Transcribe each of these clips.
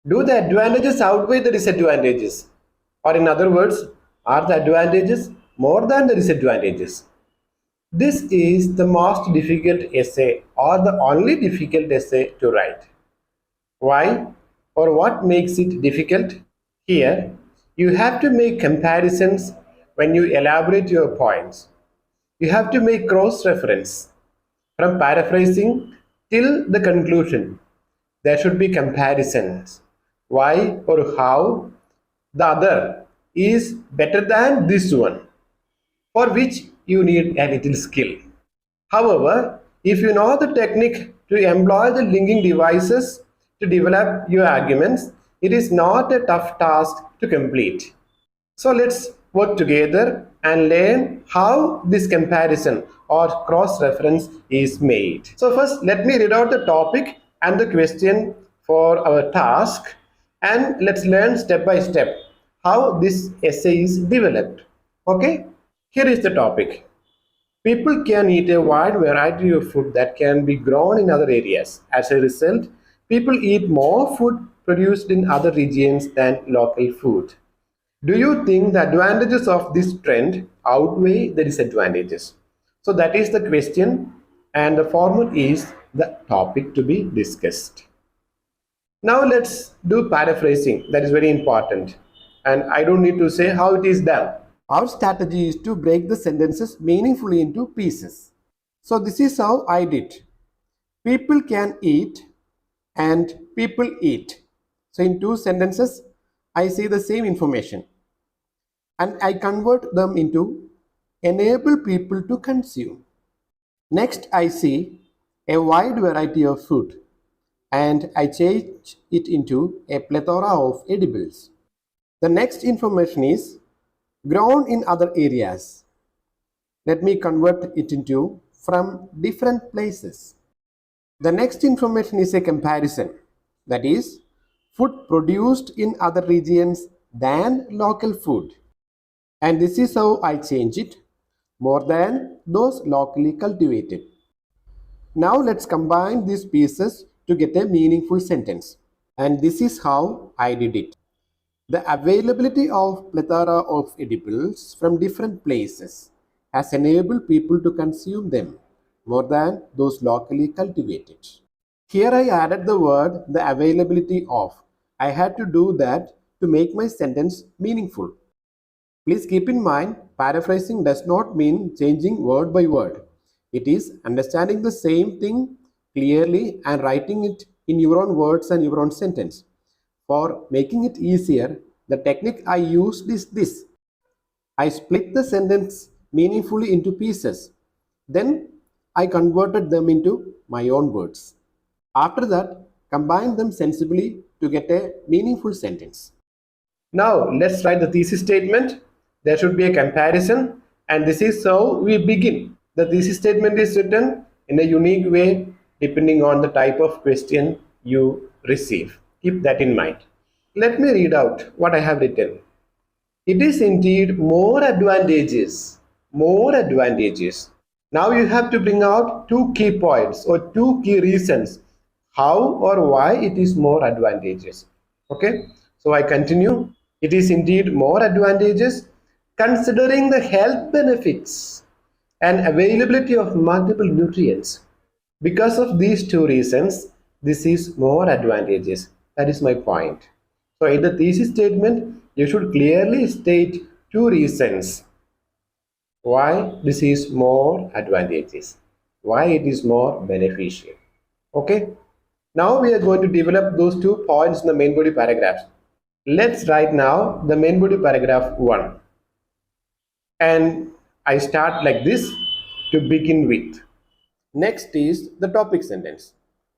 Do the advantages outweigh the disadvantages? Or in other words, are the advantages more than the disadvantages? This is the most difficult essay or the only difficult essay to write. Why or what makes it difficult? Here, you have to make comparisons when you elaborate your points. You have to make cross reference from paraphrasing till the conclusion. There should be comparisons. Why or how the other is better than this one, for which you need a little skill. However, if you know the technique to employ the linking devices to develop your arguments, it is not a tough task to complete. So let's work together and learn how this comparison or cross-reference is made. So first, let me read out the topic and the question for our task, and let's learn step by step how this essay is developed. Okay, here is the topic. People can eat a wide variety of food that can be grown in other areas. As a result, people eat more food produced in other regions than local food. Do you think the advantages of this trend outweigh the disadvantages? So that is the question, and the format is the topic to be discussed. Now let's do paraphrasing. That is very important, and I don't need to say how it is done. Our strategy is to break the sentences meaningfully into pieces. So this is how I did. People can eat and people eat. So in two sentences, I say the same information and I convert them into enable people to consume. Next, I see a wide variety of food and I change it into a plethora of edibles. The next information is grown in other areas. Let me convert it into from different places. The next information is a comparison, that is, food produced in other regions than local food. And this is how I change it, more than those locally cultivated. Now let's combine these pieces to get a meaningful sentence. And this is how I did it. The availability of plethora of edibles from different places has enabled people to consume them more than those locally cultivated. Here I added the word the availability of. I had to do that to make my sentence meaningful. Please keep in mind, paraphrasing does not mean changing word by word. It is understanding the same thing clearly and writing it in your own words and your own sentence. For making it easier, the technique I used is this. I split the sentence meaningfully into pieces. Then I converted them into my own words. After that, combine them sensibly to get a meaningful sentence. Now let's write the thesis statement. There should be a comparison, and this is how we begin. The thesis statement is written in a unique way depending on the type of question you receive. Keep that in mind. Let me read out what I have written. It is indeed more advantageous. More advantageous. Now you have to bring out two key points or two key reasons how or why it is more advantageous. Okay, so I continue. It is indeed more advantageous considering the health benefits and availability of multiple nutrients. Because of these two reasons, this is more advantageous. That is my point. So in the thesis statement, you should clearly state two reasons why this is more advantageous, why it is more beneficial. Okay. Now we are going to develop those 2 points in the main body paragraphs. Let's write now the main body paragraph 1. And I start like this to begin with. Next is the topic sentence.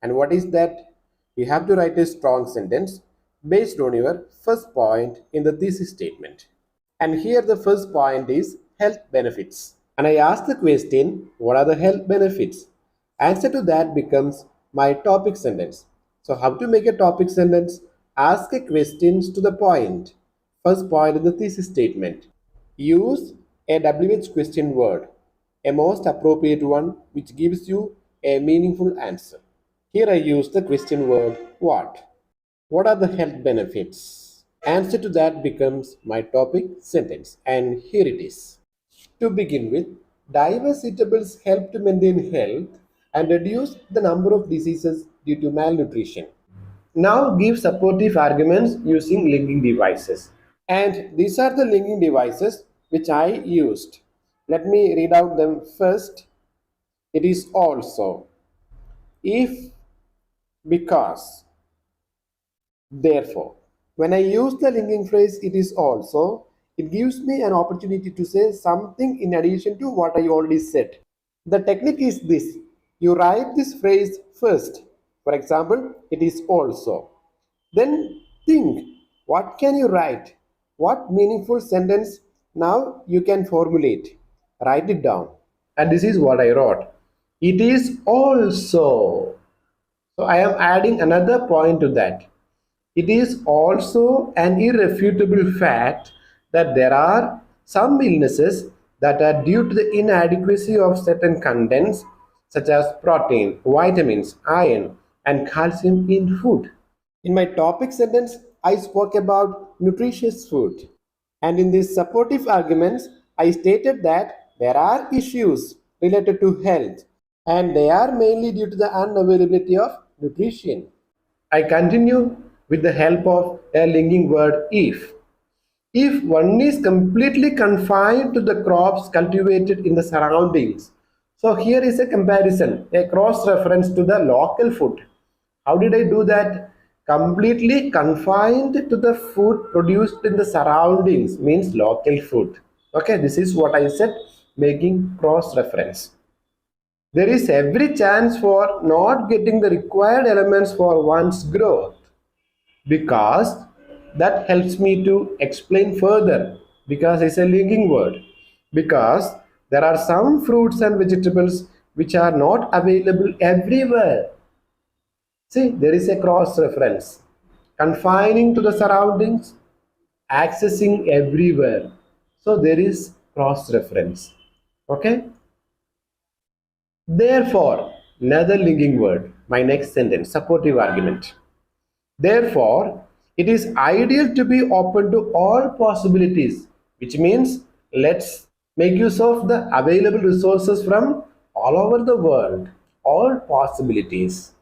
And what is that? You have to write a strong sentence based on your first point in the thesis statement. And here the first point is health benefits. And I ask the question, what are the health benefits? Answer to that becomes my topic sentence. So how to make a topic sentence? Ask a question to the point. First point in the thesis statement. Use a WH question word, a most appropriate one which gives you a meaningful answer. Here I use the question word what. What are the health benefits? Answer to that becomes my topic sentence, and here it is. To begin with, diverse eatables help to maintain health and reduce the number of diseases due to malnutrition. Now give supportive arguments using linking devices. And these are the linking devices which I used. Let me read out them first. It is also, if, because, therefore. When I use the linking phrase it is also, it gives me an opportunity to say something in addition to what I already said. The technique is this: you write this phrase first. For example, it is also. Then think, what can you write? What meaningful sentence now you can formulate? Write it down. And this is what I wrote. It is also. So I am adding another point to that. It is also an irrefutable fact that there are some illnesses that are due to the inadequacy of certain contents such as protein, vitamins, iron, and calcium in food. In my topic sentence, I spoke about nutritious food. And in these supportive arguments, I stated that there are issues related to health and they are mainly due to the unavailability of nutrition. I continue with the help of a linking word if. If one is completely confined to the crops cultivated in the surroundings, so here is a comparison, a cross reference to the local food. How did I do that? Completely confined to the food produced in the surroundings means local food. Okay, this is what I said, making cross reference. There is every chance for not getting the required elements for one's growth, because that helps me to explain further, because it's a linking word, because there are some fruits and vegetables which are not available everywhere. See, there is a cross reference, confining to the surroundings, accessing everywhere, so there is cross reference. Okay, therefore, another linking word, my next sentence, supportive argument. Therefore, it is ideal to be open to all possibilities, which means let's make use of the available resources from all over the world, all possibilities.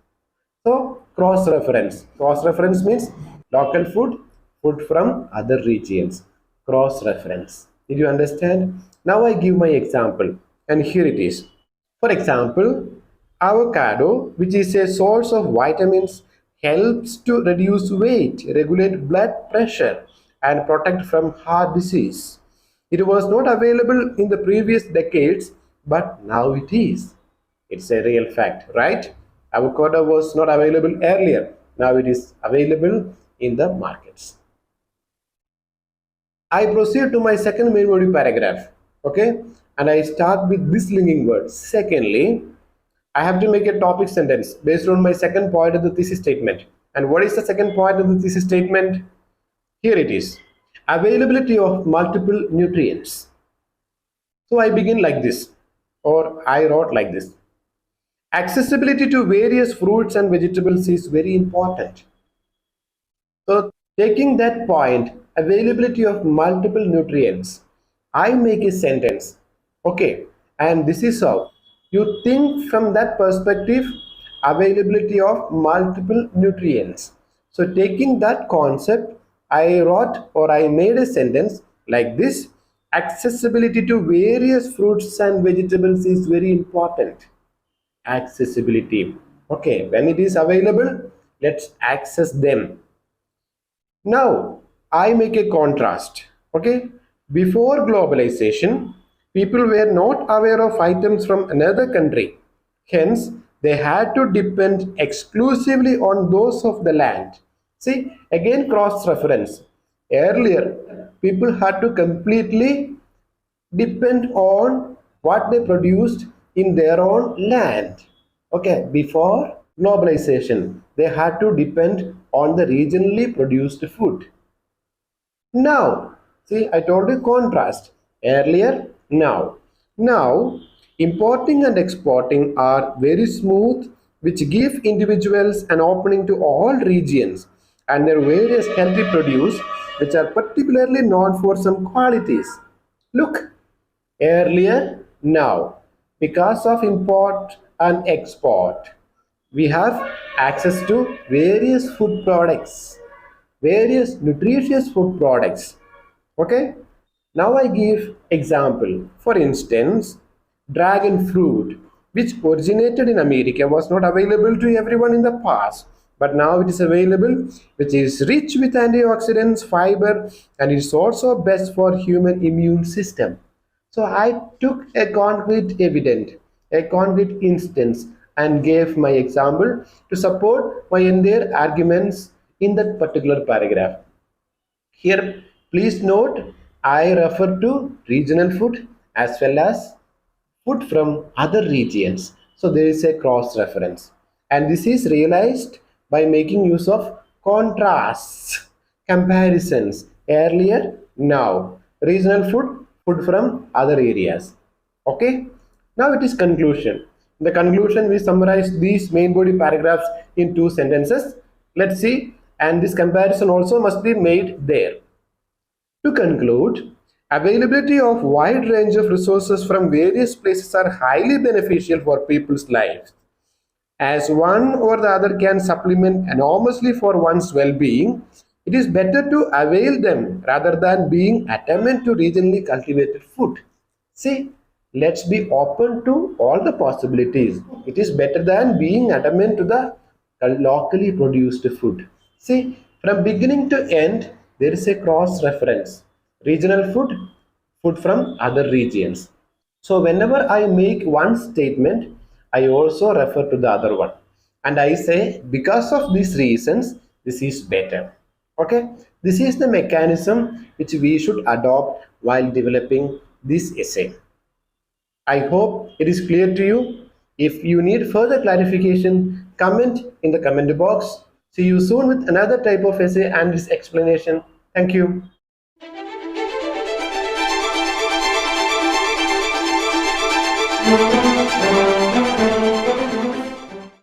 So, cross reference. Cross reference means local food, food from other regions. Cross reference. Did you understand? Now I give my example, and here it is. For example, avocado, which is a source of vitamins, helps to reduce weight, regulate blood pressure, and protect from heart disease. It was not available in the previous decades, but now it is. It's a real fact, right? Avocado was not available earlier. Now it is available in the markets. I proceed to my second main body paragraph. Okay, and I start with this linking word. Secondly, I have to make a topic sentence based on my second point of the thesis statement. And what is the second point of the thesis statement? Here it is: availability of multiple nutrients. So I begin like this, or I wrote like this: accessibility to various fruits and vegetables is very important. So, taking that point, availability of multiple nutrients, I make a sentence. Okay, and this is how you think from that perspective, availability of multiple nutrients. So, taking that concept, I wrote or I made a sentence like this: accessibility to various fruits and vegetables is very important. Accessibility. Okay, when it is available, let's access them. Now, I make a contrast. Okay, before globalization, people were not aware of items from another country. Hence, they had to depend exclusively on those of the land. See, again, cross reference. Earlier, people had to completely depend on what they produced in their own land. Okay, before globalization, they had to depend on the regionally produced food. Now, see, I told you contrast earlier, now. Now, importing and exporting are very smooth, which give individuals an opening to all regions and their various healthy produce which are particularly known for some qualities. Look, earlier, now, because of import and export, we have access to various food products, various nutritious food products. Okay, now I give example. For instance, dragon fruit, which originated in America, was not available to everyone in the past, but now it is available, which is rich with antioxidants, fiber, and it's also best for human immune system. So I took a concrete evidence, a concrete instance, and gave my example to support my entire arguments in that particular paragraph. Here, please note, I refer to regional food as well as food from other regions. So there is a cross reference. And this is realized by making use of contrasts, comparisons, earlier, now, regional food, food from other areas. Okay, now it is conclusion. In the conclusion, we summarize these main body paragraphs in two sentences. Let's see, and this comparison also must be made there. To conclude, availability of wide range of resources from various places are highly beneficial for people's lives, as one or the other can supplement enormously for one's well-being. It is better to avail them rather than being adamant to regionally cultivated food. See, let's be open to all the possibilities. It is better than being adamant to the locally produced food. See, from beginning to end, there is a cross reference. Regional food, food from other regions. So whenever I make one statement, I also refer to the other one. And I say, because of these reasons, this is better. Okay, this is the mechanism which we should adopt while developing this essay. I hope it is clear to you. If you need further clarification, comment in the comment box. See you soon with another type of essay and its explanation. Thank you.